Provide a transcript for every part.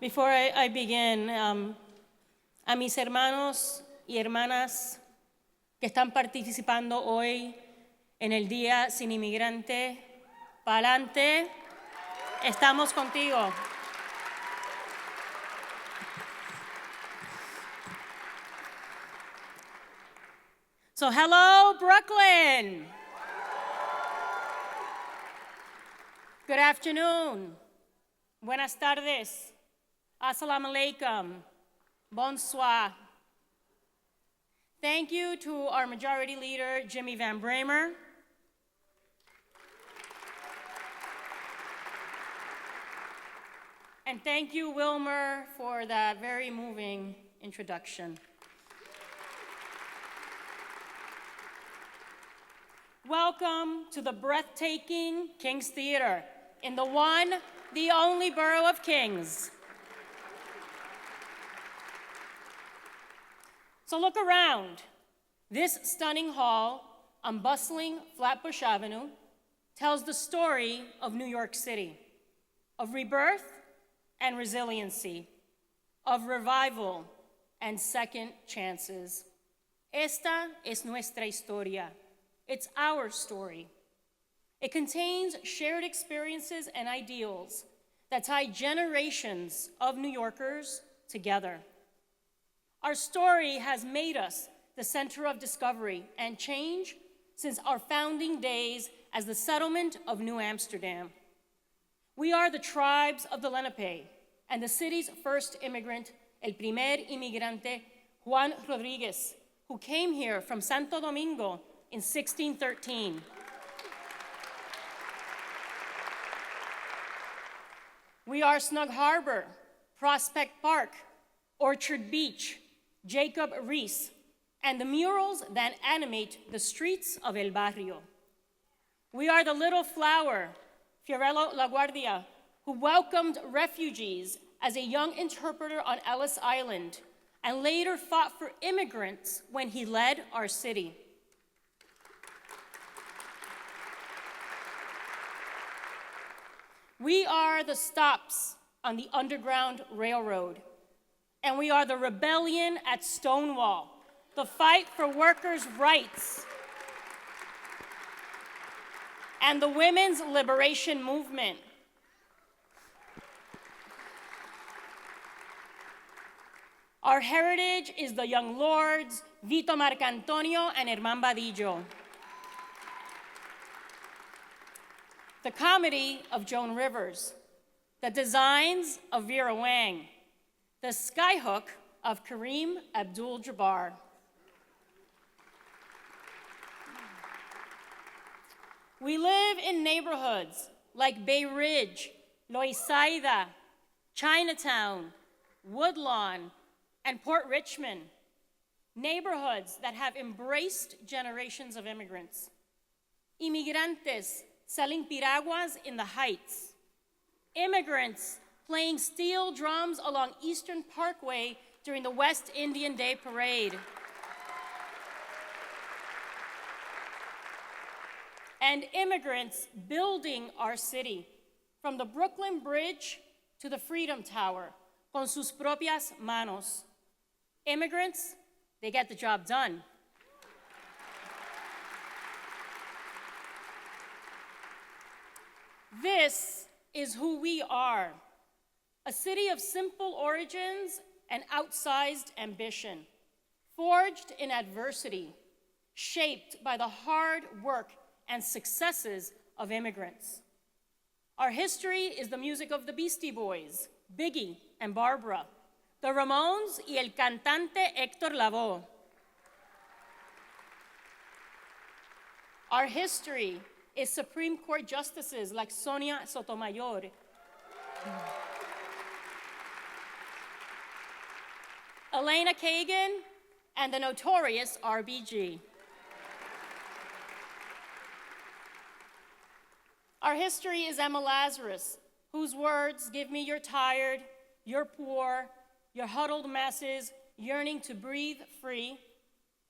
Before I begin, a mis hermanos y hermanas que están participando hoy en el Día Sin Inmigrante, pa'lante, estamos contigo. So hello, Brooklyn. Good afternoon. Buenas tardes. Assalamu alaikum. Bonsoir. Thank you to our majority leader, Jimmy Van Bramer. And thank you, Wilmer, for that very moving introduction. Welcome to the breathtaking King's Theater in the one, the only borough of Kings. So look around. This stunning hall on bustling Flatbush Avenue tells the story of New York City, of rebirth and resiliency, of revival and second chances. Esta es nuestra historia. It's our story. It contains shared experiences and ideals that tie generations of New Yorkers together. Our story has made us the center of discovery and change since our founding days as the settlement of New Amsterdam. We are the tribes of the Lenape and the city's first immigrant, el primer inmigrante, Juan Rodriguez, who came here from Santo Domingo in 1613. We are Snug Harbor, Prospect Park, Orchard Beach, Jacob Riis, and the murals that animate the streets of El Barrio. We are the little flower, Fiorello LaGuardia, who welcomed refugees as a young interpreter on Ellis Island and later fought for immigrants when he led our city. We are the stops on the Underground Railroad, and we are the rebellion at Stonewall, the fight for workers' rights, and the women's liberation movement. Our heritage is the young lords, Vito Marcantonio and Herman Badillo. The comedy of Joan Rivers, the designs of Vera Wang, the skyhook of Kareem Abdul-Jabbar. We live in neighborhoods like Bay Ridge, Loisaida, Chinatown, Woodlawn, and Port Richmond, neighborhoods that have embraced generations of immigrants. Inmigrantes selling piraguas in the Heights. Immigrants playing steel drums along Eastern Parkway during the West Indian Day Parade. And immigrants building our city, from the Brooklyn Bridge to the Freedom Tower, con sus propias manos. Immigrants, they get the job done. This is who we are, a city of simple origins and outsized ambition, forged in adversity, shaped by the hard work and successes of immigrants. Our history is the music of the Beastie Boys, Biggie and Barbara, the Ramones y el cantante Héctor Lavoe. Our history is Supreme Court justices like Sonia Sotomayor. Elena Kagan and the notorious RBG. Our history is Emma Lazarus, whose words, "Give me your tired, your poor, your huddled masses yearning to breathe free,"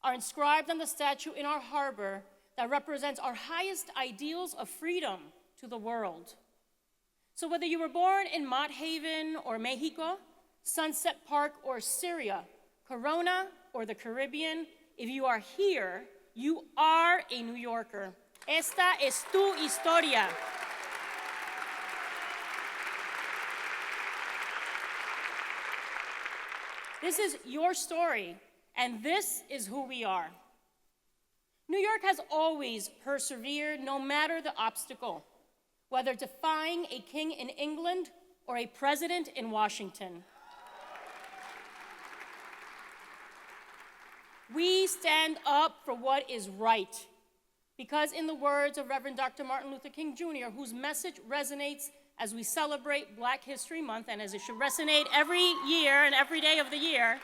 are inscribed on the statue in our harbor that represents our highest ideals of freedom to the world. So whether you were born in Mott Haven or Mexico, Sunset Park or Syria, Corona or the Caribbean, if you are here, you are a New Yorker. Esta es tu historia. This is your story, and this is who we are. New York has always persevered no matter the obstacle, whether defying a king in England or a president in Washington. We stand up for what is right, because in the words of Reverend Dr. Martin Luther King Jr., whose message resonates as we celebrate Black History Month, and as it should resonate every year and every day of the year,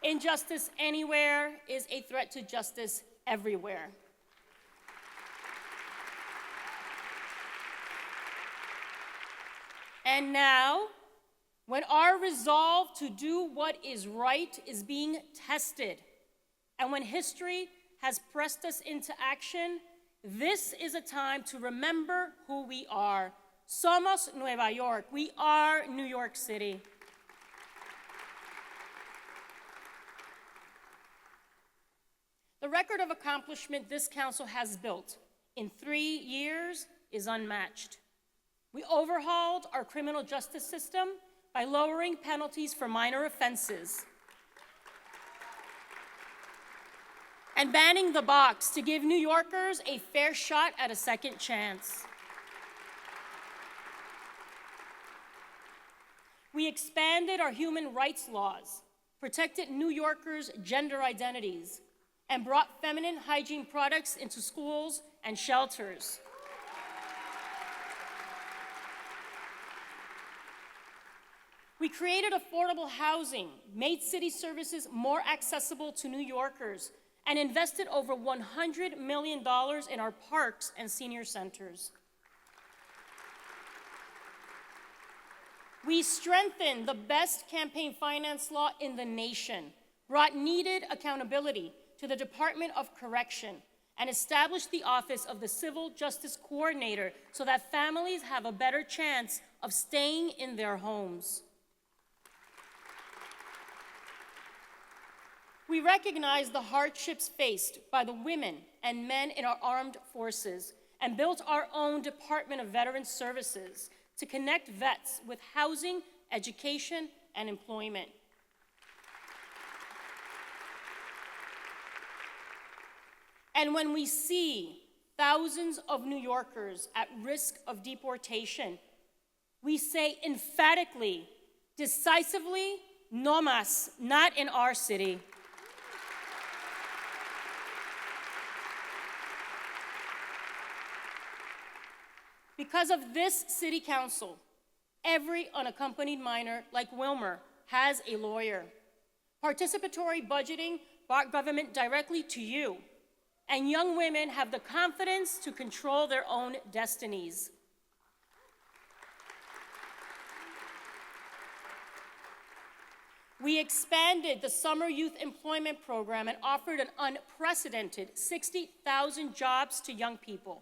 injustice anywhere is a threat to justice everywhere. And now, when our resolve to do what is right is being tested, and when history has pressed us into action, this is a time to remember who we are. Somos Nueva York. We are New York City. The record of accomplishment this council has built in 3 years is unmatched. We overhauled our criminal justice system by lowering penalties for minor offenses and banning the box to give New Yorkers a fair shot at a second chance. We expanded our human rights laws, protected New Yorkers' gender identities, and brought feminine hygiene products into schools and shelters. We created affordable housing, made city services more accessible to New Yorkers, and invested over $100 million in our parks and senior centers. We strengthened the best campaign finance law in the nation, brought needed accountability to the Department of Correction, and established the Office of the Civil Justice Coordinator so that families have a better chance of staying in their homes. We recognize the hardships faced by the women and men in our armed forces and built our own Department of Veterans Services to connect vets with housing, education, and employment. And when we see thousands of New Yorkers at risk of deportation, we say emphatically, decisively, no más, not in our city. Because of this city council, every unaccompanied minor like Wilmer has a lawyer. Participatory budgeting brought government directly to you, and young women have the confidence to control their own destinies. We expanded the Summer Youth Employment Program and offered an unprecedented 60,000 jobs to young people.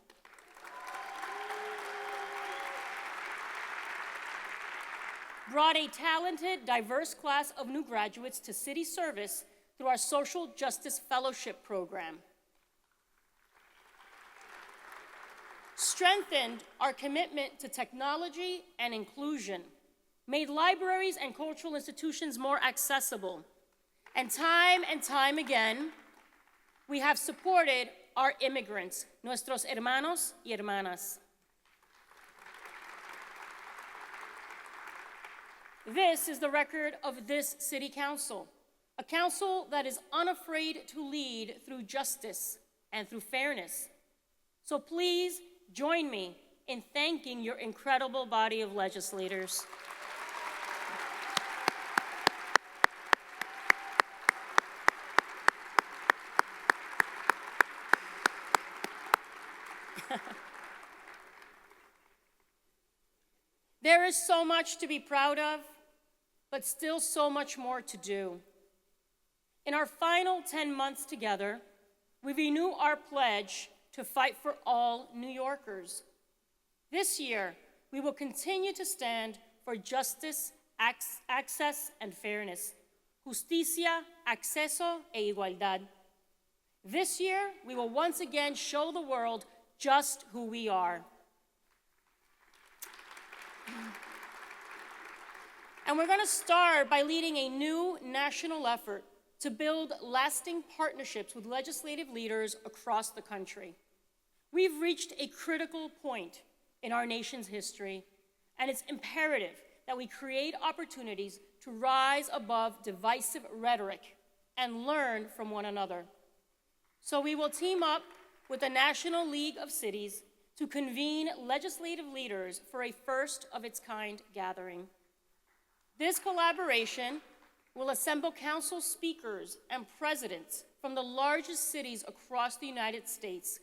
Brought a talented, diverse class of new graduates to city service through our Social Justice Fellowship Program. Strengthened our commitment to technology and inclusion, made libraries and cultural institutions more accessible, and time again, we have supported our immigrants, nuestros hermanos y hermanas. This is the record of this city council, a council that is unafraid to lead through justice and through fairness. So please join me in thanking your incredible body of legislators. There is so much to be proud of, but still so much more to do. In our final 10 months together, we renew our pledge to fight for all New Yorkers. This year, we will continue to stand for justice, access, and fairness. Justicia, acceso, e igualdad. This year, we will once again show the world just who we are. And we're going to start by leading a new national effort to build lasting partnerships with legislative leaders across the country. We've reached a critical point in our nation's history, and it's imperative that we create opportunities to rise above divisive rhetoric and learn from one another. So we will team up with the National League of Cities to convene legislative leaders for a first-of-its-kind gathering. This collaboration will assemble council speakers and presidents from the largest cities across the United States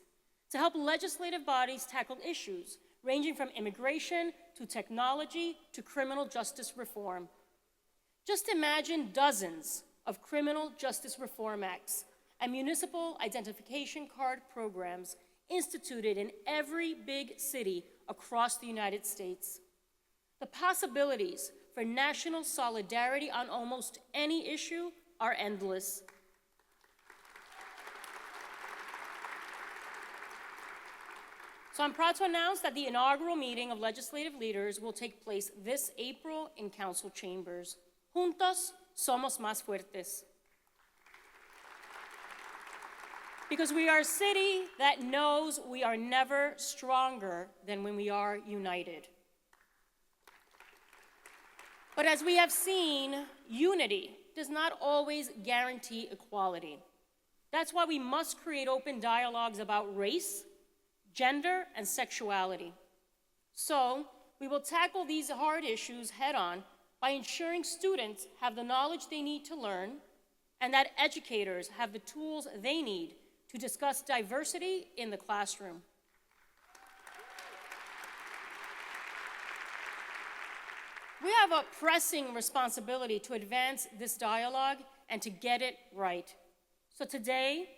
to help legislative bodies tackle issues ranging from immigration to technology to criminal justice reform. Just imagine dozens of criminal justice reform acts and municipal identification card programs instituted in every big city across the United States. The possibilities for national solidarity on almost any issue are endless. So I'm proud to announce that the inaugural meeting of legislative leaders will take place this April in council chambers. Juntos somos más fuertes. Because we are a city that knows we are never stronger than when we are united. But as we have seen, unity does not always guarantee equality. That's why we must create open dialogues about race, gender, and sexuality. So we will tackle these hard issues head-on by ensuring students have the knowledge they need to learn and that educators have the tools they need to discuss diversity in the classroom. We have a pressing responsibility to advance this dialogue and to get it right. So today,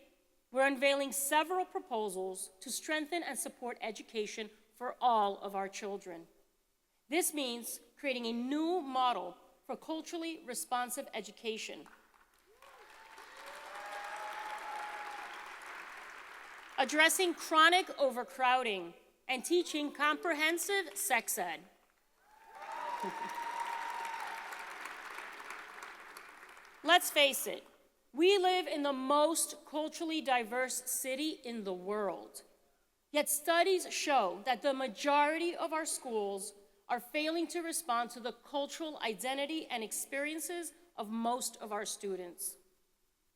we're unveiling several proposals to strengthen and support education for all of our children. This means creating a new model for culturally responsive education. Addressing chronic overcrowding and teaching comprehensive sex ed. Let's face it, we live in the most culturally diverse city in the world. Yet studies show that the majority of our schools are failing to respond to the cultural identity and experiences of most of our students.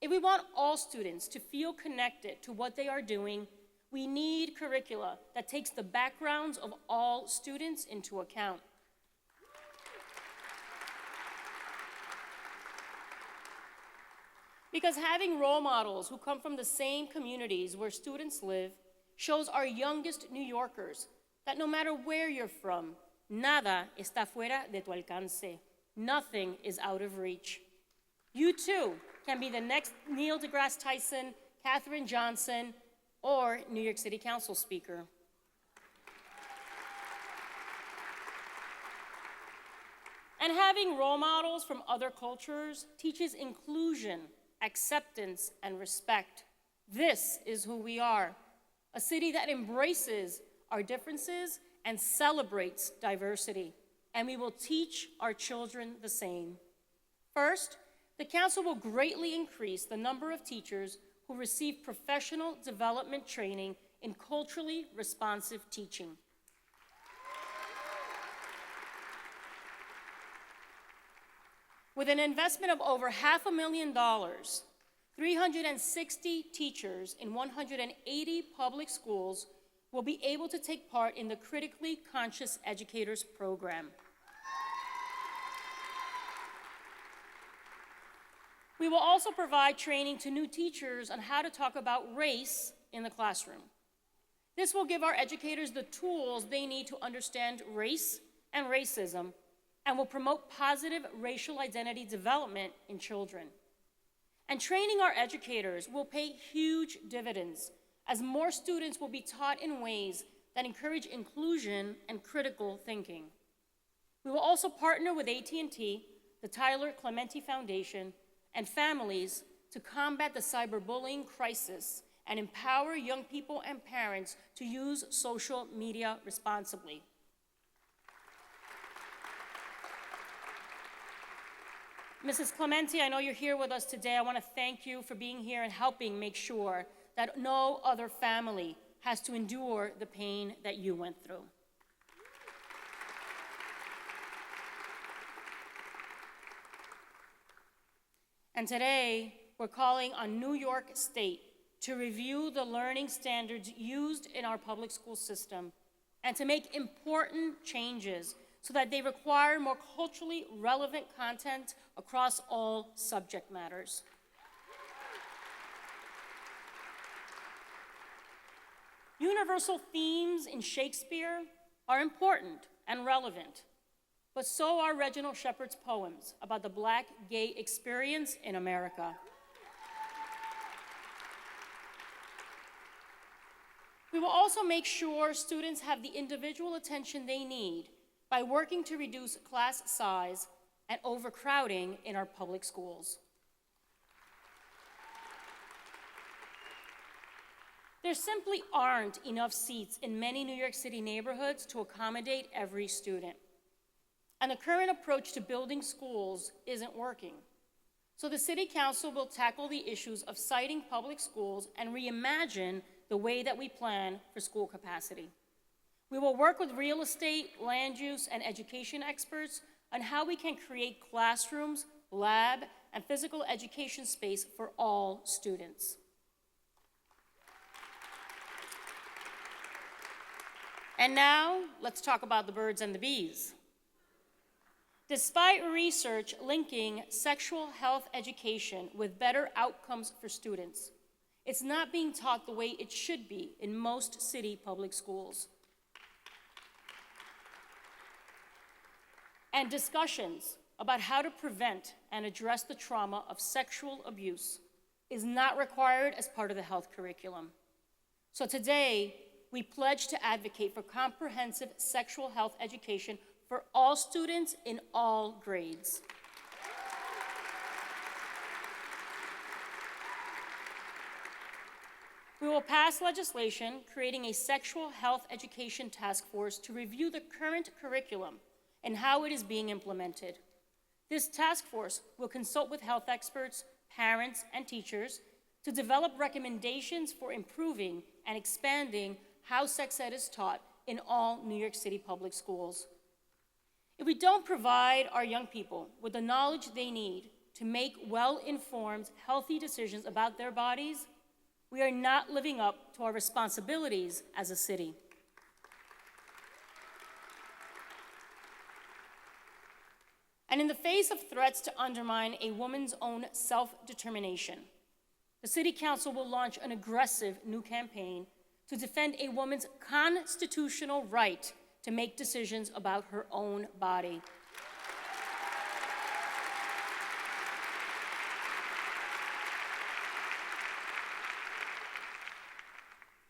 If we want all students to feel connected to what they are doing, we need curricula that takes the backgrounds of all students into account. Because having role models who come from the same communities where students live shows our youngest New Yorkers that no matter where you're from, nada está fuera de tu alcance. Nothing is out of reach. You too can be the next Neil deGrasse Tyson, Katherine Johnson, or New York City Council Speaker. And having role models from other cultures teaches inclusion, acceptance, and respect. This is who we are, a city that embraces our differences and celebrates diversity, and we will teach our children the same. First, the council will greatly increase the number of teachers who receive professional development training in culturally responsive teaching. With an investment of over $500,000, 360 teachers in 180 public schools will be able to take part in the Critically Conscious Educators program. We will also provide training to new teachers on how to talk about race in the classroom. This will give our educators the tools they need to understand race and racism, and will promote positive racial identity development in children. And training our educators will pay huge dividends, as more students will be taught in ways that encourage inclusion and critical thinking. We will also partner with AT&T, the Tyler Clementi Foundation, and families to combat the cyberbullying crisis and empower young people and parents to use social media responsibly. Mrs. Clementi, I know you're here with us today. I want to thank you for being here and helping make sure that no other family has to endure the pain that you went through. And today, we're calling on New York State to review the learning standards used in our public school system and to make important changes so that they require more culturally relevant content across all subject matters. Universal themes in Shakespeare are important and relevant, but so are Reginald Shepard's poems about the Black gay experience in America. We will also make sure students have the individual attention they need by working to reduce class size and overcrowding in our public schools. There simply aren't enough seats in many New York City neighborhoods to accommodate every student. And the current approach to building schools isn't working. So the City Council will tackle the issues of siting public schools and reimagine the way that we plan for school capacity. We will work with real estate, land use, and education experts on how we can create classrooms, lab, and physical education space for all students. And now, let's talk about the birds and the bees. Despite research linking sexual health education with better outcomes for students, it's not being taught the way it should be in most city public schools. And discussions about how to prevent and address the trauma of sexual abuse is not required as part of the health curriculum. So today, we pledge to advocate for comprehensive sexual health education for all students in all grades. We will pass legislation creating a sexual health education task force to review the current curriculum and how it is being implemented. This task force will consult with health experts, parents, and teachers to develop recommendations for improving and expanding how sex ed is taught in all New York City public schools. If we don't provide our young people with the knowledge they need to make well-informed, healthy decisions about their bodies, we are not living up to our responsibilities as a city. And in the face of threats to undermine a woman's own self-determination, the City Council will launch an aggressive new campaign to defend a woman's constitutional right to make decisions about her own body.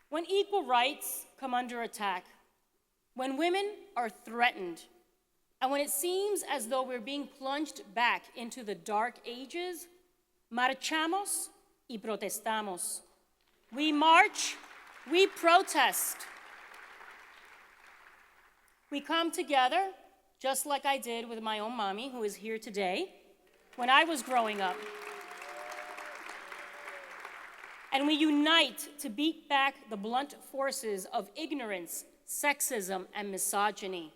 When equal rights come under attack, when women are threatened, and when it seems as though we're being plunged back into the dark ages, marchamos y protestamos. We march, we protest. We come together, just like I did with my own mommy, who is here today, when I was growing up. And we unite to beat back the blunt forces of ignorance, sexism, and misogyny.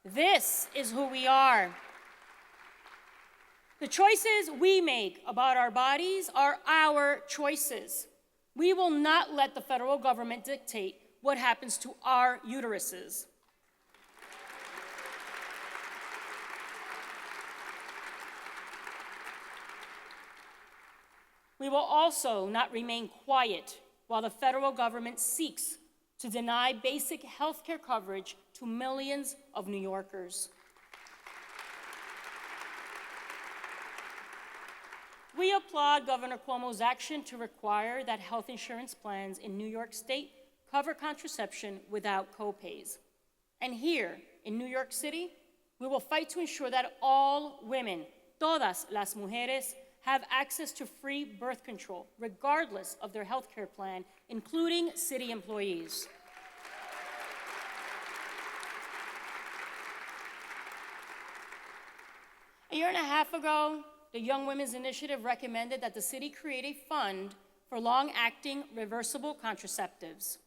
This is who we are. The choices we make about our bodies are our choices. We will not let the federal government dictate what happens to our uteruses. We will also not remain quiet while the federal government seeks to deny basic health care coverage to millions of New Yorkers. We applaud Governor Cuomo's action to require that health insurance plans in New York State cover contraception without copays. And here in New York City, we will fight to ensure that all women, todas las mujeres, have access to free birth control, regardless of their health care plan, including city employees. A year and a half ago, the Young Women's Initiative recommended that the city create a fund for long-acting reversible contraceptives.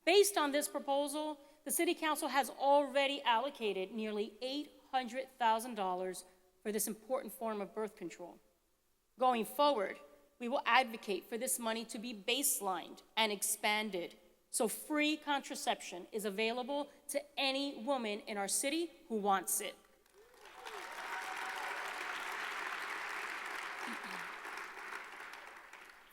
Based on this proposal, the City Council has already allocated nearly $800,000 for this important form of birth control. Going forward, we will advocate for this money to be baselined and expanded so free contraception is available to any woman in our city who wants it.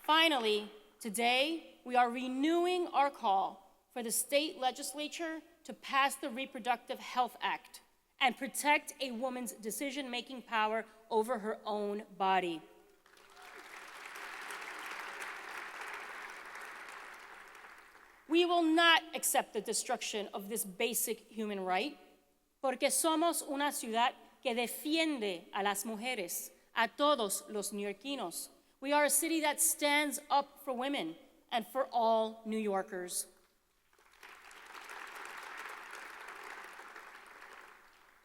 Finally, today, we are renewing our call for the state legislature to pass the Reproductive Health Act and protect a woman's decision-making power over her own body. We will not accept the destruction of this basic human right, porque somos una ciudad que defiende a las mujeres, a todos los neoyorquinos. We are a city that stands up for women and for all New Yorkers.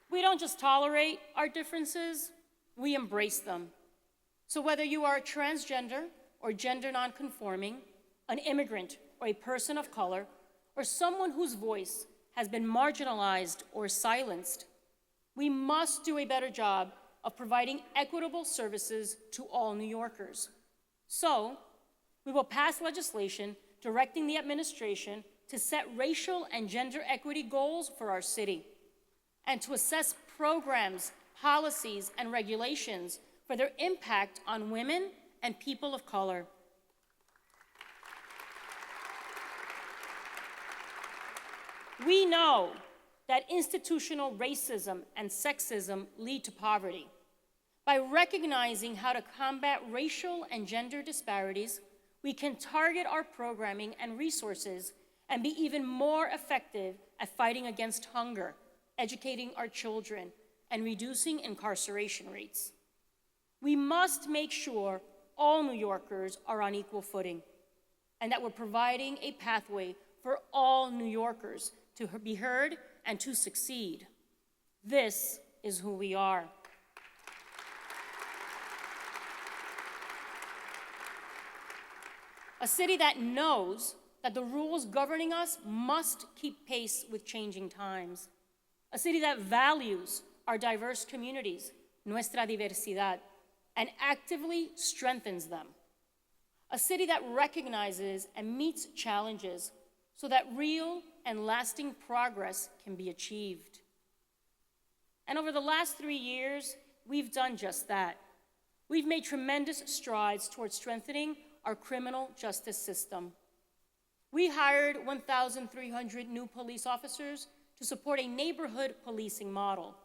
We don't just tolerate our differences, we embrace them. So whether you are transgender or gender nonconforming, an immigrant or a person of color, or someone whose voice has been marginalized or silenced, we must do a better job of providing equitable services to all New Yorkers. So, we will pass legislation directing the administration to set racial and gender equity goals for our city, and to assess programs, policies, and regulations for their impact on women and people of color. We know that institutional racism and sexism lead to poverty. By recognizing how to combat racial and gender disparities, we can target our programming and resources and be even more effective at fighting against hunger, educating our children, and reducing incarceration rates. We must make sure all New Yorkers are on equal footing, and that we're providing a pathway for all New Yorkers to be heard and to succeed. This is who we are. A city that knows that the rules governing us must keep pace with changing times. A city that values our diverse communities, nuestra diversidad, and actively strengthens them. A city that recognizes and meets challenges so that real and lasting progress can be achieved. And over the last 3 years, we've done just that. We've made tremendous strides towards strengthening our criminal justice system. We hired 1,300 new police officers to support a neighborhood policing model.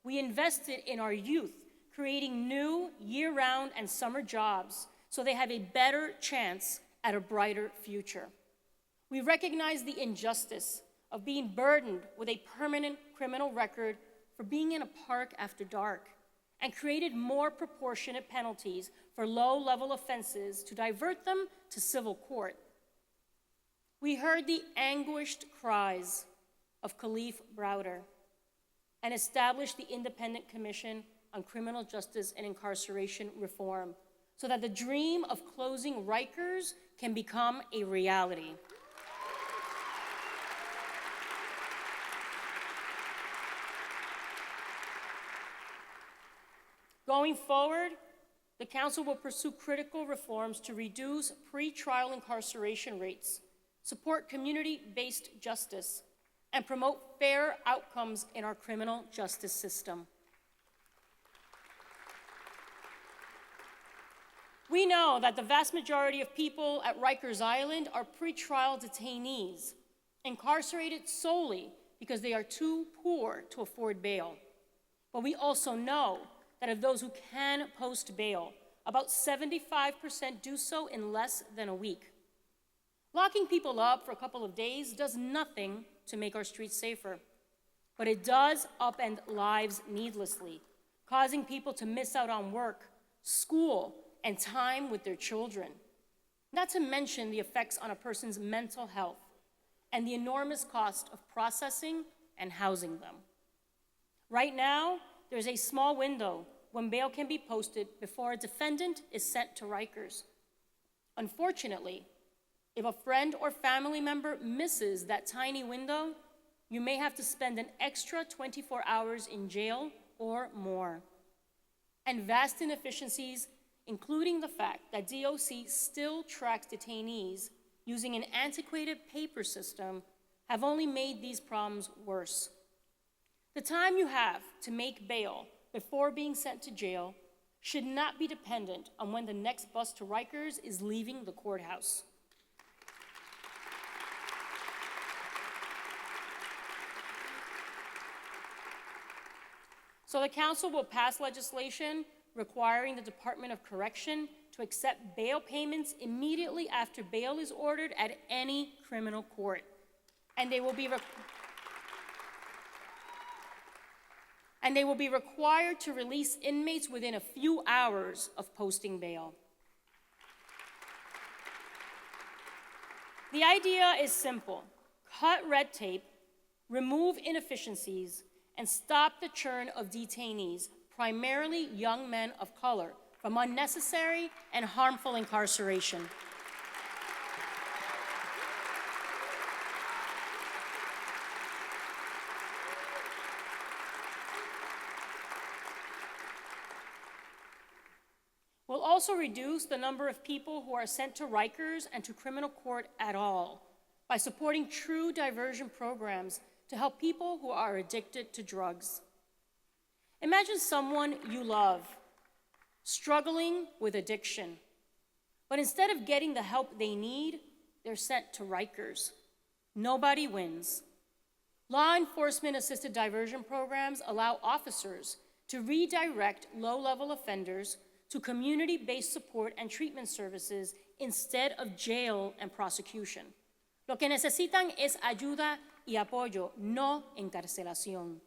We invested in our youth, creating new year-round and summer jobs so they have a better chance at a brighter future. We recognize the injustice of being burdened with a permanent criminal record for being in a park after dark, and created more proportionate penalties for low-level offenses to divert them to civil court. We heard the anguished cries of Khalif Browder and established the Independent Commission on Criminal Justice and Incarceration Reform so that the dream of closing Rikers can become a reality. Going forward, the Council will pursue critical reforms to reduce pretrial incarceration rates, support community-based justice, and promote fair outcomes in our criminal justice system. We know that the vast majority of people at Rikers Island are pretrial detainees, incarcerated solely because they are too poor to afford bail. But we also know that of those who can post bail, about 75% do so in less than a week. Locking people up for a couple of days does nothing to make our streets safer, but it does upend lives needlessly, causing people to miss out on work, school, and time with their children. Not to mention the effects on a person's mental health and the enormous cost of processing and housing them. Right now, there's a small window when bail can be posted before a defendant is sent to Rikers. Unfortunately, if a friend or family member misses that tiny window, you may have to spend an extra 24 hours in jail or more. And vast inefficiencies, including the fact that DOC still tracks detainees using an antiquated paper system, have only made these problems worse. The time you have to make bail before being sent to jail should not be dependent on when the next bus to Rikers is leaving the courthouse. So the council will pass legislation requiring the Department of Correction to accept bail payments immediately after bail is ordered at any criminal court. And they will be required to release inmates within a few hours of posting bail. The idea is simple: cut red tape, remove inefficiencies, and stop the churn of detainees, primarily young men of color, from unnecessary and harmful incarceration. We'll also reduce the number of people who are sent to Rikers and to criminal court at all by supporting true diversion programs to help people who are addicted to drugs. Imagine someone you love struggling with addiction, but instead of getting the help they need, they're sent to Rikers. Nobody wins. Law enforcement-assisted diversion programs allow officers to redirect low-level offenders to community-based support and treatment services instead of jail and prosecution. Lo que necesitan es ayuda y apoyo, no encarcelación.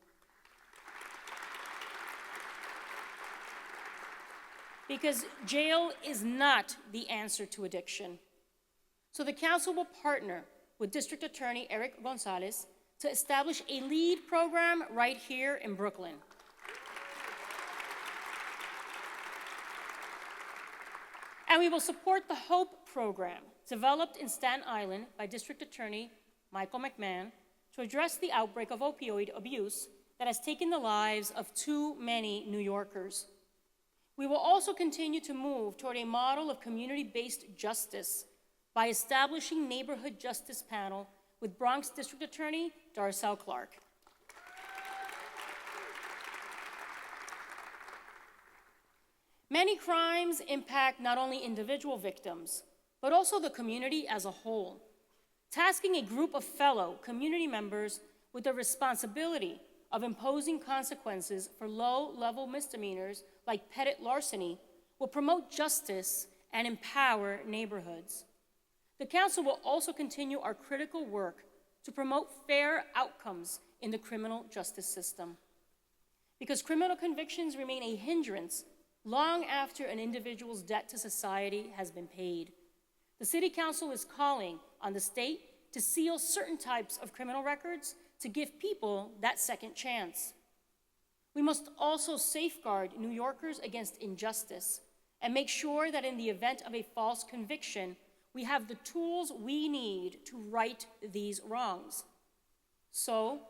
Because jail is not the answer to addiction. So the council will partner with District Attorney Eric Gonzalez to establish a LEAD program right here in Brooklyn. And we will support the HOPE program, developed in Staten Island by District Attorney Michael McMahon, to address the outbreak of opioid abuse that has taken the lives of too many New Yorkers. We will also continue to move toward a model of community-based justice by establishing neighborhood justice panel with Bronx District Attorney Darcel Clark. Many crimes impact not only individual victims, but also the community as a whole. Tasking a group of fellow community members with the responsibility of imposing consequences for low-level misdemeanors like petty larceny will promote justice and empower neighborhoods. The council will also continue our critical work to promote fair outcomes in the criminal justice system. Because criminal convictions remain a hindrance long after an individual's debt to society has been paid. The City Council is calling on the state to seal certain types of criminal records to give people that second chance. We must also safeguard New Yorkers against injustice and make sure that in the event of a false conviction, we have the tools we need to right these wrongs. So,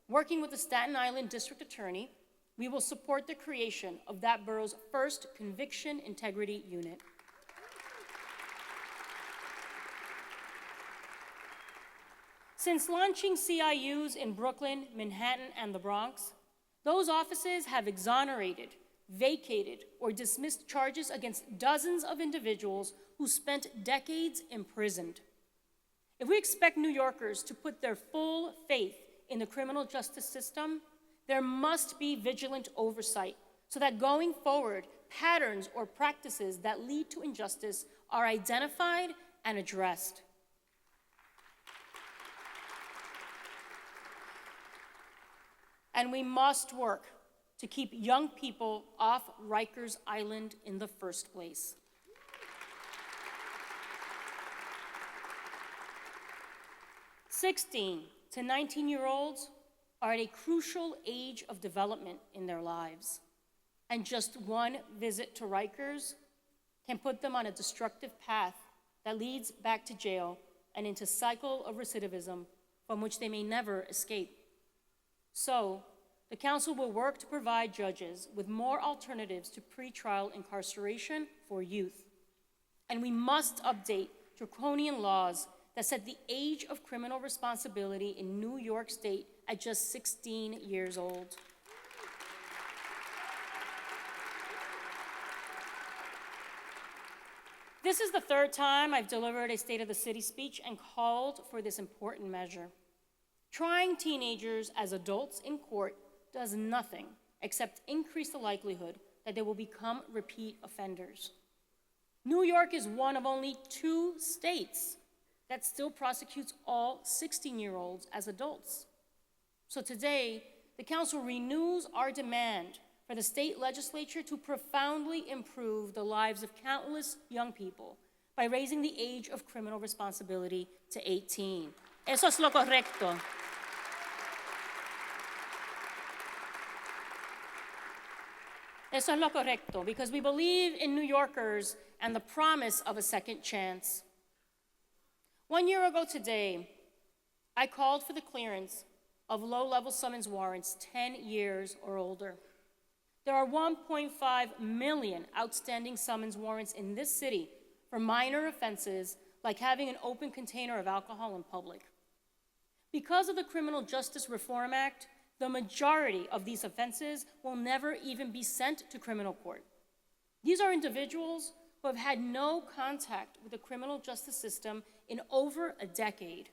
working with the Staten Island District Attorney, we will support the creation of that borough's first conviction integrity unit. Since launching CIUs in Brooklyn, Manhattan, and the Bronx, those offices have exonerated, vacated, or dismissed charges against dozens of individuals who spent decades imprisoned. If we expect New Yorkers to put their full faith in the criminal justice system, there must be vigilant oversight so that going forward, patterns or practices that lead to injustice are identified and addressed. And we must work to keep young people off Rikers Island in the first place. "16 to 19-year-olds are at a crucial age of development in their lives, and just one visit to Rikers can put them on a destructive path that leads back to jail and into a cycle of recidivism from which they may never escape. So, the Council will work to provide judges with more alternatives to pretrial incarceration for youth. And we must update draconian laws that set the age of criminal responsibility in New York State at just 16 years old. This is the third time I've delivered a State of the City speech and called for this important measure. Trying teenagers as adults in court does nothing except increase the likelihood that they will become repeat offenders. New York is one of only 2 states that still prosecutes all 16-year-olds as adults. So today, the Council renews our demand for the state legislature to profoundly improve the lives of countless young people by raising the age of criminal responsibility to 18. Eso es lo correcto. Eso es lo correcto, because we believe in New Yorkers and the promise of a second chance. 1 year ago today, I called for the clearance of low-level summons warrants 10 years or older. There are 1.5 million outstanding summons warrants in this city for minor offenses like having an open container of alcohol in public. Because of the Criminal Justice Reform Act, the majority of these offenses will never even be sent to criminal court. These are individuals who have had no contact with the criminal justice system in over a decade,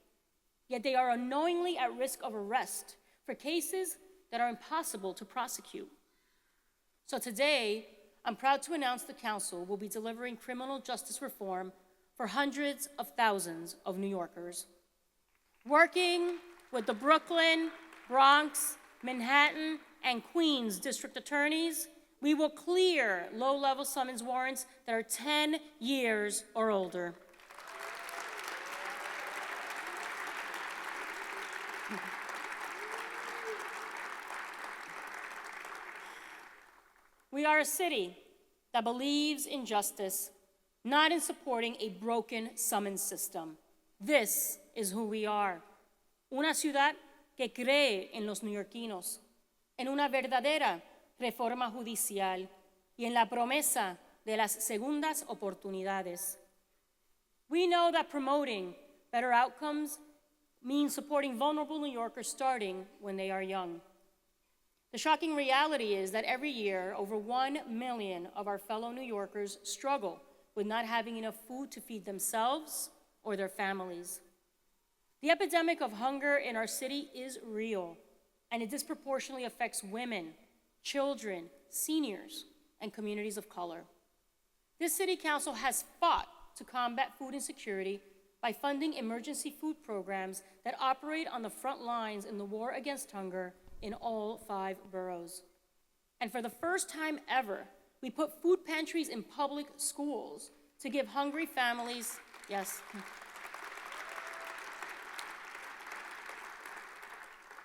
yet they are unknowingly at risk of arrest for cases that are impossible to prosecute. So today, I'm proud to announce the Council will be delivering criminal justice reform for hundreds of thousands of New Yorkers. Working with the Brooklyn, Bronx, Manhattan, and Queens district attorneys, we will clear low-level summons warrants that are 10 years or older. We are a city that believes in justice, not in supporting a broken summons system. This is who we are. Una ciudad que cree en los neoyorquinos, en una verdadera reforma judicial y en la promesa de las segundas oportunidades. We know that promoting better outcomes means supporting vulnerable New Yorkers starting when they are young. The shocking reality is that every year, over 1 million of our fellow New Yorkers struggle with not having enough food to feed themselves or their families. The epidemic of hunger in our city is real, and it disproportionately affects women, children, seniors, and communities of color. This City Council has fought to combat food insecurity by funding emergency food programs that operate on the front lines in the war against hunger in all 5 boroughs. And for the first time ever, we put food pantries in public schools to give hungry families, yes,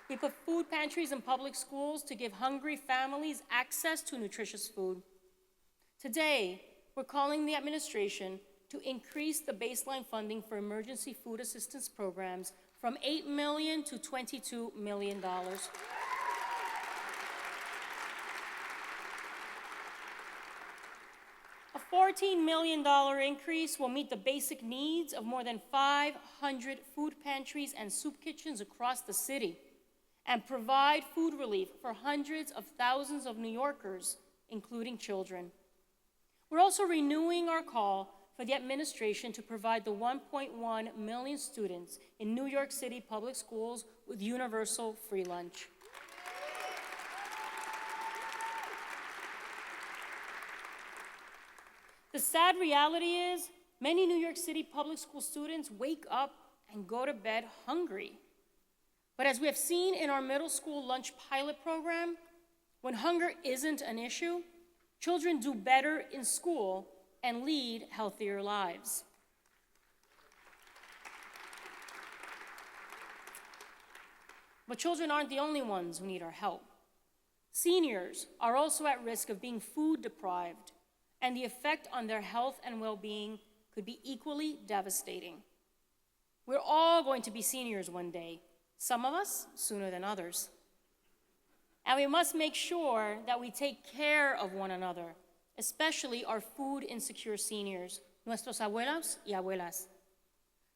we put food pantries in public schools to give hungry families access to nutritious food. Today, we're calling the administration to increase the baseline funding for emergency food assistance programs from $8 million to $22 million. A $14 million increase will meet the basic needs of more than 500 food pantries and soup kitchens across the city and provide food relief for hundreds of thousands of New Yorkers, including children. We're also renewing our call for the administration to provide the 1.1 million students in New York City public schools with universal free lunch. The sad reality is many New York City public school students wake up and go to bed hungry. But as we have seen in our middle school lunch pilot program, when hunger isn't an issue, children do better in school and lead healthier lives. But children aren't the only ones who need our help. Seniors are also at risk of being food deprived, and the effect on their health and well-being could be equally devastating. We're all going to be seniors one day, some of us sooner than others. And we must make sure that we take care of one another, especially our food-insecure seniors, nuestros abuelos y abuelas.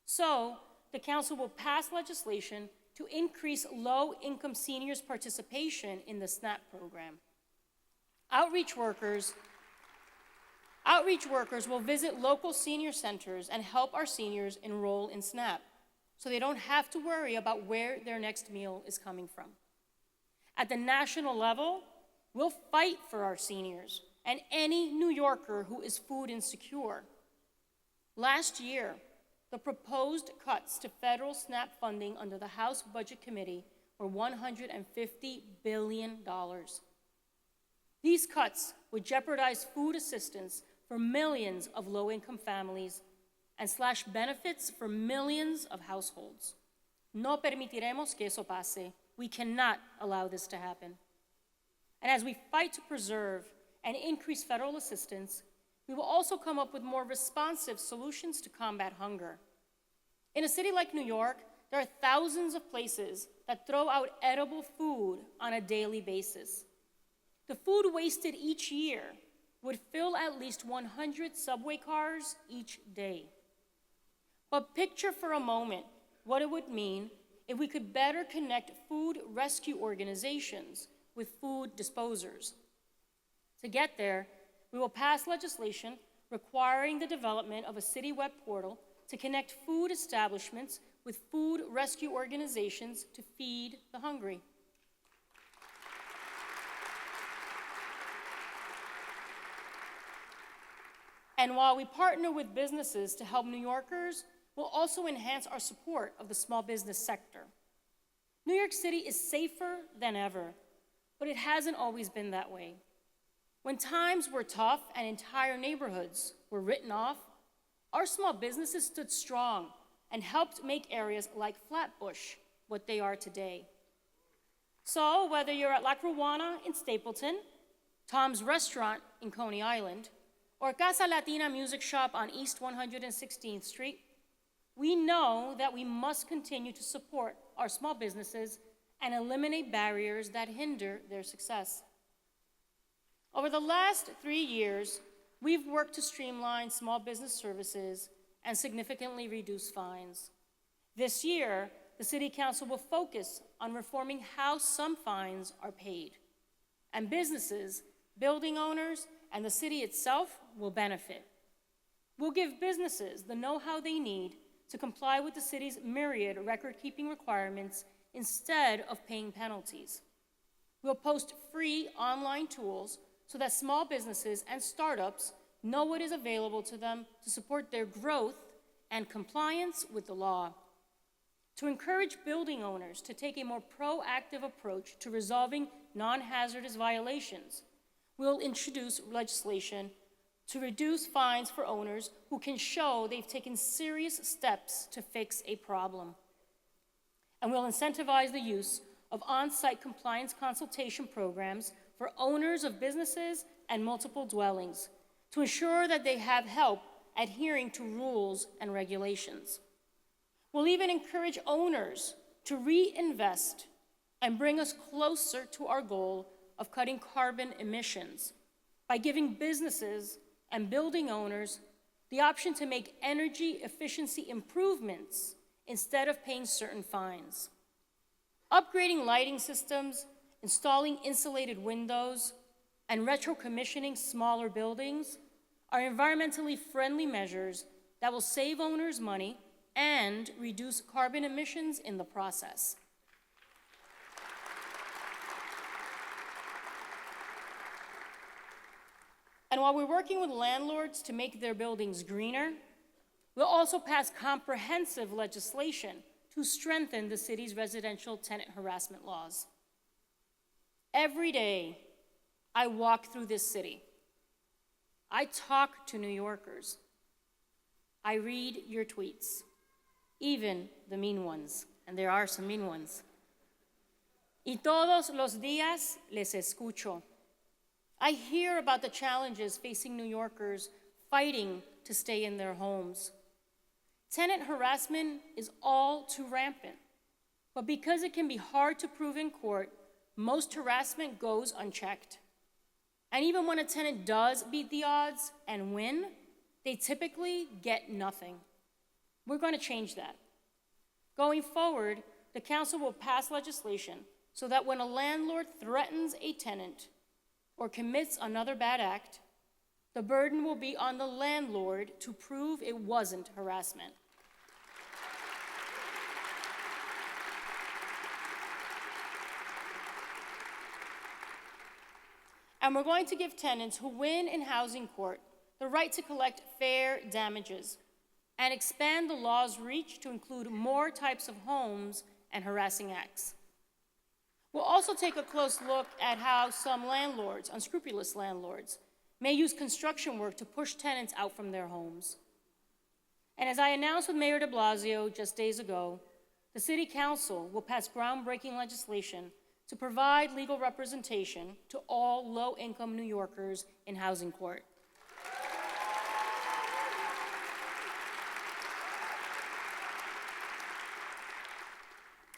So, the Council will pass legislation to increase low-income seniors' participation in the SNAP program. Outreach workers will visit local senior centers and help our seniors enroll in SNAP, so they don't have to worry about where their next meal is coming from. At the national level, we'll fight for our seniors and any New Yorker who is food insecure. Last year, the proposed cuts to federal SNAP funding under the House Budget Committee were $150 billion. These cuts would jeopardize food assistance for millions of low-income families and slash benefits for millions of households. No permitiremos que eso pase. We cannot allow this to happen. And as we fight to preserve and increase federal assistance, we will also come up with more responsive solutions to combat hunger. In a city like New York, there are thousands of places that throw out edible food on a daily basis. The food wasted each year would fill at least 100 subway cars each day. But picture for a moment what it would mean if we could better connect food rescue organizations with food disposers. To get there, we will pass legislation requiring the development of a city web portal to connect food establishments with food rescue organizations to feed the hungry. And while we partner with businesses to help New Yorkers, we'll also enhance our support of the small business sector. New York City is safer than ever, but it hasn't always been that way. When times were tough and entire neighborhoods were written off, our small businesses stood strong and helped make areas like Flatbush what they are today. So whether you're at La Cruana in Stapleton, Tom's Restaurant in Coney Island, or Casa Latina Music Shop on East 116th Street, we know that we must continue to support our small businesses and eliminate barriers that hinder their success. Over the last 3 years, we've worked to streamline small business services and significantly reduce fines. This year, the City Council will focus on reforming how some fines are paid. And businesses, building owners, and the city itself will benefit. We'll give businesses the know-how they need to comply with the city's myriad record-keeping requirements instead of paying penalties. We'll post free online tools so that small businesses and startups know what is available to them to support their growth and compliance with the law. To encourage building owners to take a more proactive approach to resolving non-hazardous violations, we'll introduce legislation to reduce fines for owners who can show they've taken serious steps to fix a problem. And we'll incentivize the use of on-site compliance consultation programs for owners of businesses and multiple dwellings to ensure that they have help adhering to rules and regulations. We'll even encourage owners to reinvest and bring us closer to our goal of cutting carbon emissions by giving businesses and building owners the option to make energy efficiency improvements instead of paying certain fines. Upgrading lighting systems, installing insulated windows, and retro-commissioning smaller buildings are environmentally friendly measures that will save owners money and reduce carbon emissions in the process. And while we're working with landlords to make their buildings greener, we'll also pass comprehensive legislation to strengthen the city's residential tenant harassment laws. Every day, I walk through this city. I talk to New Yorkers. I read your tweets, even the mean ones, and there are some mean ones. Y todos los días les escucho. I hear about the challenges facing New Yorkers fighting to stay in their homes. Tenant harassment is all too rampant, but because it can be hard to prove in court, most harassment goes unchecked. And even when a tenant does beat the odds and win, they typically get nothing. We're going to change that. Going forward, the council will pass legislation so that when a landlord threatens a tenant or commits another bad act, the burden will be on the landlord to prove it wasn't harassment. And we're going to give tenants who win in housing court the right to collect fair damages and expand the law's reach to include more types of homes and harassing acts. We'll also take a close look at how some landlords, unscrupulous landlords, may use construction work to push tenants out from their homes. And as I announced with Mayor de Blasio just days ago, the City Council will pass groundbreaking legislation to provide legal representation to all low-income New Yorkers in housing court.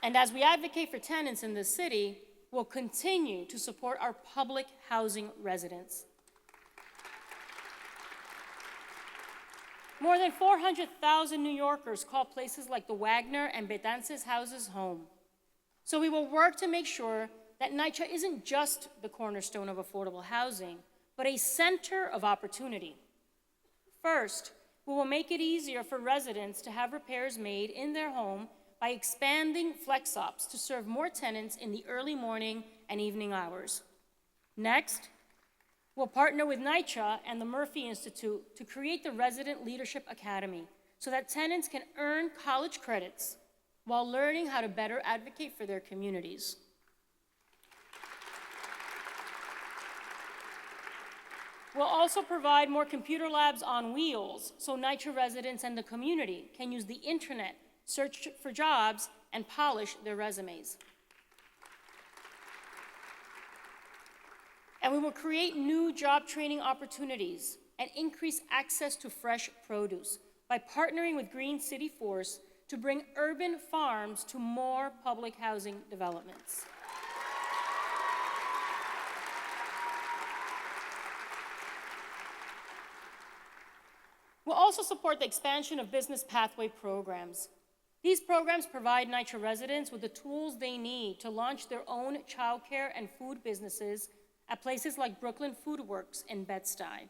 And as we advocate for tenants in this city, we'll continue to support our public housing residents. More than 400,000 New Yorkers call places like the Wagner and Betances houses home. So we will work to make sure that NYCHA isn't just the cornerstone of affordable housing, but a center of opportunity. First, we will make it easier for residents to have repairs made in their home by expanding flex ops to serve more tenants in the early morning and evening hours. Next, we'll partner with NYCHA and the Murphy Institute to create the Resident Leadership Academy so that tenants can earn college credits while learning how to better advocate for their communities. We'll also provide more computer labs on wheels so NYCHA residents and the community can use the internet, search for jobs, and polish their resumes. And we will create new job training opportunities and increase access to fresh produce by partnering with Green City Force to bring urban farms to more public housing developments. We'll also support the expansion of business pathway programs. These programs provide NYCHA residents with the tools they need to launch their own childcare and food businesses at places like Brooklyn Food Works in Bed-Stuy.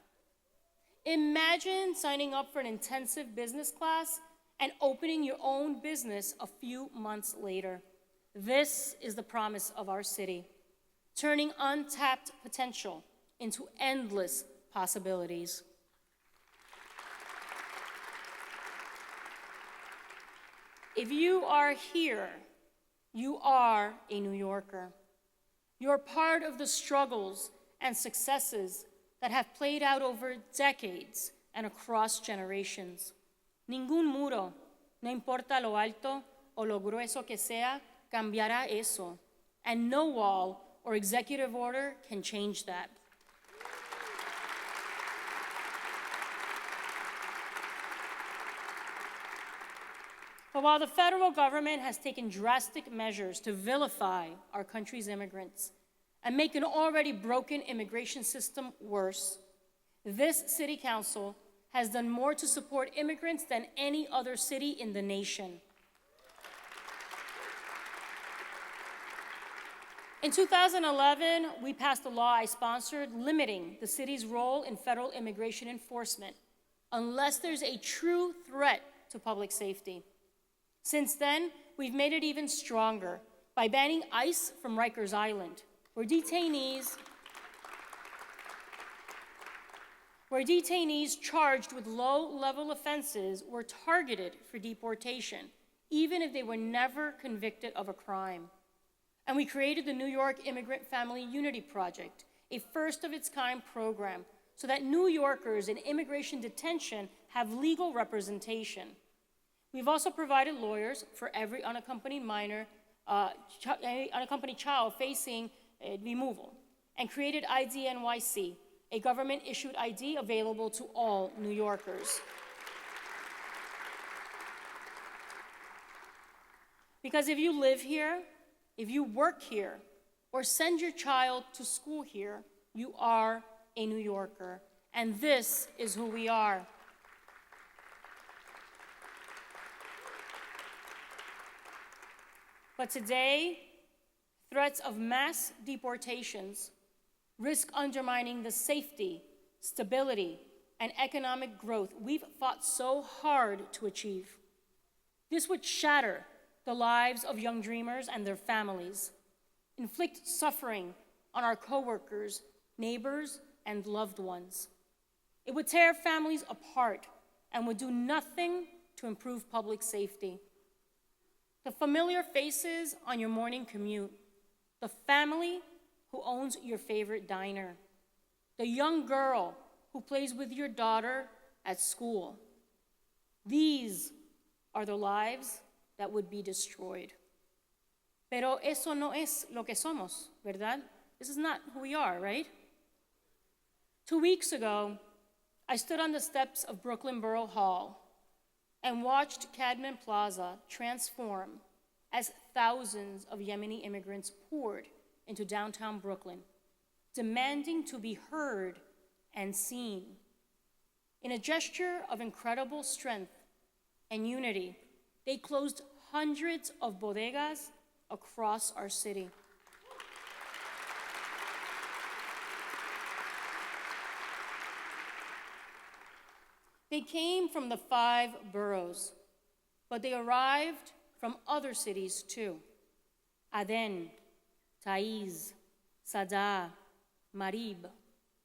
Imagine signing up for an intensive business class and opening your own business a few months later. This is the promise of our city, turning untapped potential into endless possibilities. If you are here, you are a New Yorker. You're part of the struggles and successes that have played out over decades and across generations. Ningún muro, no importa lo alto o lo grueso que sea, cambiará eso. And no wall or executive order can change that. But while the federal government has taken drastic measures to vilify our country's immigrants and make an already broken immigration system worse, this city council has done more to support immigrants than any other city in the nation. In 2011, we passed a law I sponsored limiting the city's role in federal immigration enforcement unless there's a true threat to public safety. Since then, we've made it even stronger by banning ICE from Rikers Island, where detainees charged with low-level offenses were targeted for deportation, even if they were never convicted of a crime. And we created the New York Immigrant Family Unity Project, a first-of-its-kind program so that New Yorkers in immigration detention have legal representation. We've also provided lawyers for every unaccompanied unaccompanied child facing removal, and created ID NYC, a government-issued ID available to all New Yorkers. Because if you live here, if you work here, or send your child to school here, you are a New Yorker, and this is who we are. But today, threats of mass deportations risk undermining the safety, stability, and economic growth we've fought so hard to achieve. This would shatter the lives of young dreamers and their families, inflict suffering on our coworkers, neighbors, and loved ones. It would tear families apart and would do nothing to improve public safety. The familiar faces on your morning commute, the family who owns your favorite diner, the young girl who plays with your daughter at school. These are the lives that would be destroyed. Pero eso no es lo que somos, ¿verdad? This is not who we are, right? 2 weeks ago, I stood on the steps of Brooklyn Borough Hall and watched Cadman Plaza transform as thousands of Yemeni immigrants poured into downtown Brooklyn, demanding to be heard and seen. In a gesture of incredible strength and unity, they closed hundreds of bodegas across our city. They came from the 5 boroughs, but they arrived from other cities too. Aden, Taiz, Sada, Marib,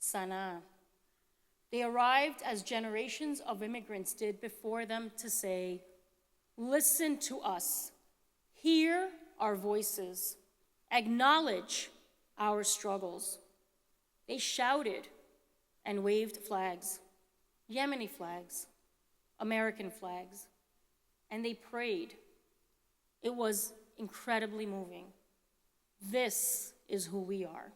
Sana'a. They arrived as generations of immigrants did before them to say, listen to us, hear our voices, acknowledge our struggles. They shouted and waved flags, Yemeni flags, American flags, and they prayed. It was incredibly moving. This is who we are.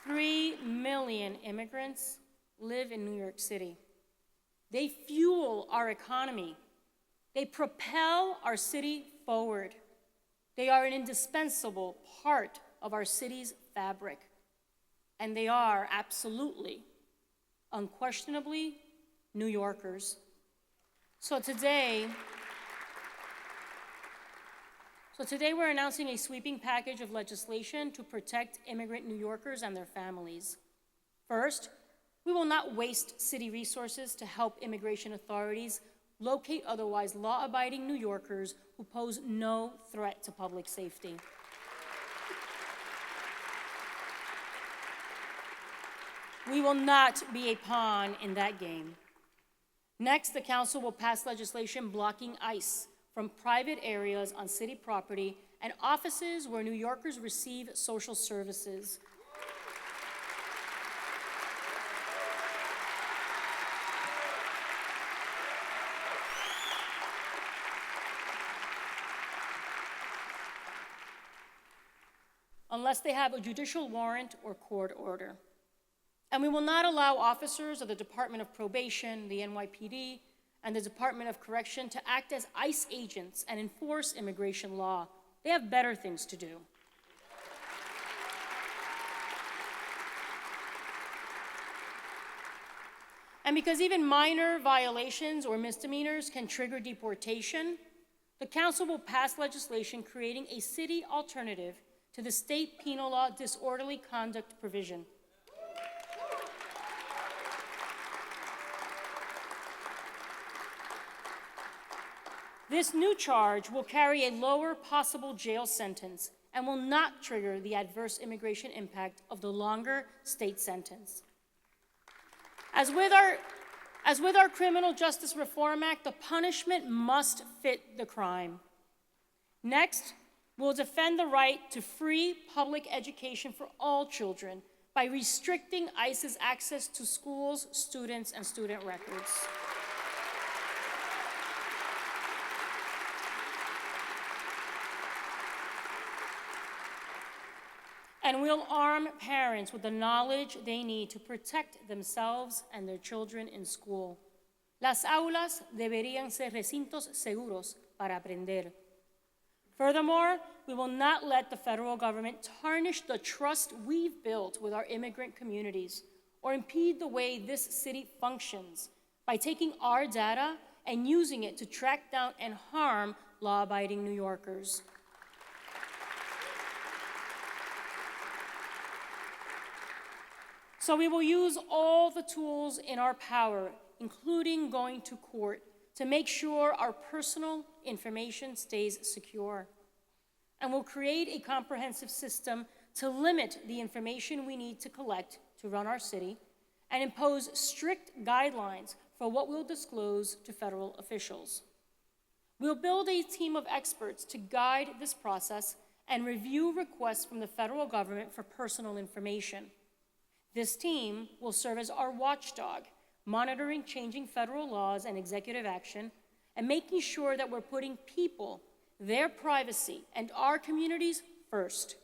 Three million immigrants live in New York City. They fuel our economy. They propel our city forward. They are an indispensable part of our city's fabric. And they are absolutely, unquestionably, New Yorkers. So today we're announcing a sweeping package of legislation to protect immigrant New Yorkers and their families. First, we will not waste city resources to help immigration authorities locate otherwise law-abiding New Yorkers who pose no threat to public safety. We will not be a pawn in that game. Next, the Council will pass legislation blocking ICE from private areas on city property and offices where New Yorkers receive social services. Unless they have a judicial warrant or court order. And we will not allow officers of the Department of Probation, the NYPD, and the Department of Correction to act as ICE agents and enforce immigration law. They have better things to do. And because even minor violations or misdemeanors can trigger deportation, the Council will pass legislation creating a city alternative to the state penal law disorderly conduct provision. This new charge will carry a lower possible jail sentence and will not trigger the adverse immigration impact of the longer state sentence. As with our Criminal Justice Reform Act, the punishment must fit the crime. Next, we'll defend the right to free public education for all children by restricting ICE's access to schools, students, and student records. And we'll arm parents with the knowledge they need to protect themselves and their children in school. Las aulas deberían ser recintos seguros para aprender. Furthermore, we will not let the federal government tarnish the trust we've built with our immigrant communities or impede the way this city functions by taking our data and using it to track down and harm law-abiding New Yorkers. So we will use all the tools in our power, including going to court, to make sure our personal information stays secure. And we'll create a comprehensive system to limit the information we need to collect to run our city and impose strict guidelines for what we'll disclose to federal officials. We'll build a team of experts to guide this process and review requests from the federal government for personal information. This team will serve as our watchdog, monitoring changing federal laws and executive action, and making sure that we're putting people, their privacy, and our communities first.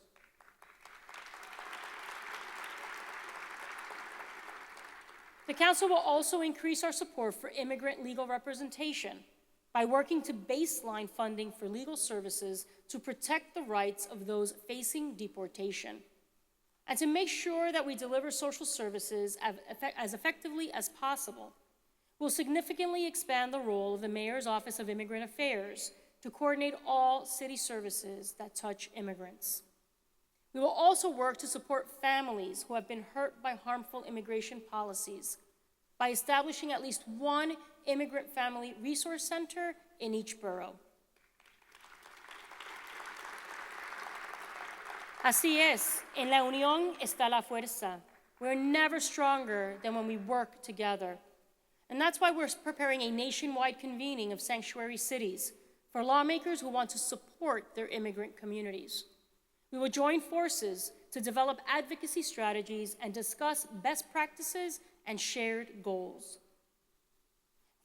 The Council will also increase our support for immigrant legal representation by working to baseline funding for legal services to protect the rights of those facing deportation, and to make sure that we deliver social services as effectively as possible. We'll significantly expand the role of the Mayor's Office of Immigrant Affairs to coordinate all city services that touch immigrants. We will also work to support families who have been hurt by harmful immigration policies by establishing at least one immigrant family resource center in each borough. Así es, en la unión está la fuerza. We're never stronger than when we work together. And that's why we're preparing a nationwide convening of sanctuary cities for lawmakers who want to support their immigrant communities. We will join forces to develop advocacy strategies and discuss best practices and shared goals.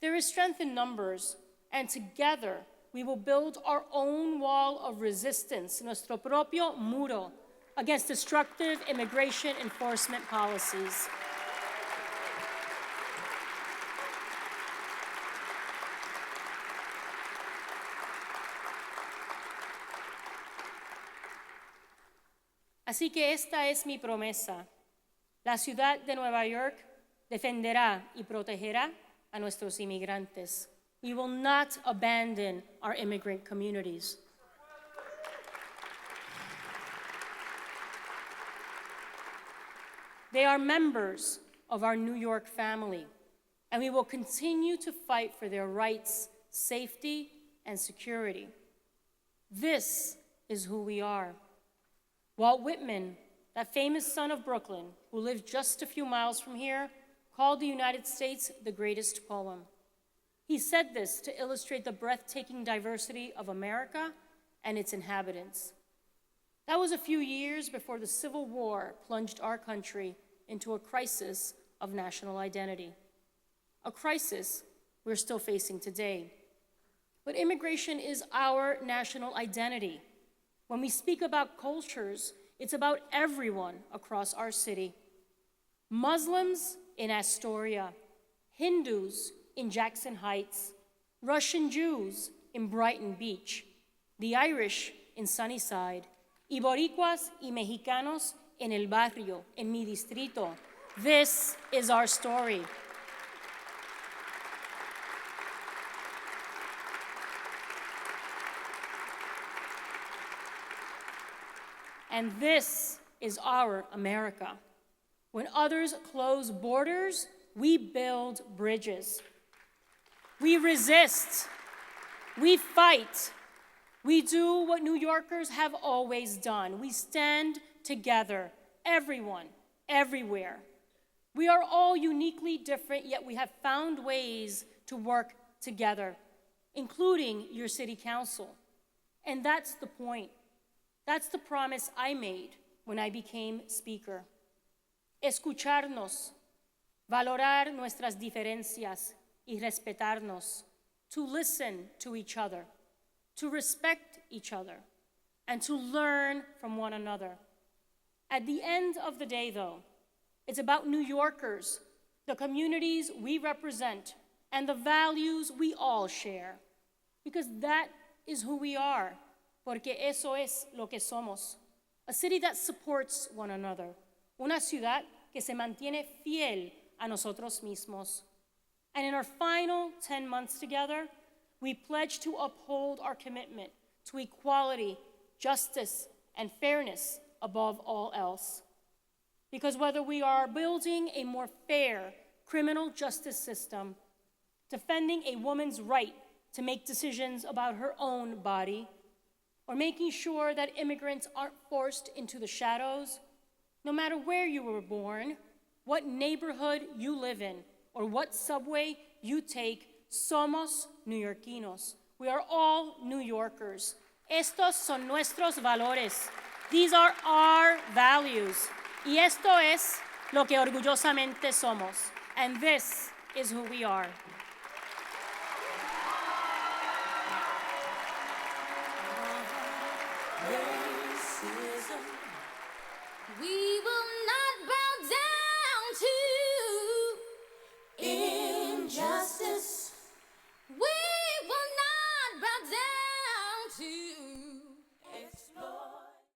There is strength in numbers, and together we will build our own wall of resistance, nuestro propio muro, against destructive immigration enforcement policies. Así que esta es mi promesa. La ciudad de Nueva York defenderá y protegerá a nuestros inmigrantes. We will not abandon our immigrant communities. They are members of our New York family, and we will continue to fight for their rights, safety, and security. This is who we are. Walt Whitman, that famous son of Brooklyn, who lived just a few miles from here, called the United States the greatest poem. He said this to illustrate the breathtaking diversity of America and its inhabitants. That was a few years before the Civil War plunged our country into a crisis of national identity, a crisis we're still facing today. But immigration is our national identity. When we speak about cultures, it's about everyone across our city. Muslims in Astoria, Hindus in Jackson Heights, Russian Jews in Brighton Beach, the Irish in Sunnyside, y Boricuas y Mexicanos en el barrio, en mi distrito. This is our story. And this is our America. When others close borders, we build bridges. We resist. We fight. We do what New Yorkers have always done. We stand together, everyone, everywhere. We are all uniquely different, yet we have found ways to work together, including your city council. And that's the point. That's the promise I made when I became speaker. Escucharnos, valorar nuestras diferencias y respetarnos, to listen to each other, to respect each other, and to learn from one another. At the end of the day, though, it's about New Yorkers, the communities we represent, and the values we all share. Because that is who we are, porque eso es lo que somos. A city that supports one another, una ciudad que se mantiene fiel a nosotros mismos. And in our final 10 months together, we pledge to uphold our commitment to equality, justice, and fairness above all else. Because whether we are building a more fair criminal justice system, defending a woman's right to make decisions about her own body, or making sure that immigrants aren't forced into the shadows, no matter where you were born, what neighborhood you live in, or what subway you take, somos neoyorquinos. We are all New Yorkers. Estos son nuestros valores. These are our values. Y esto es lo que orgullosamente somos. And this is who we are. We will not bow down to injustice.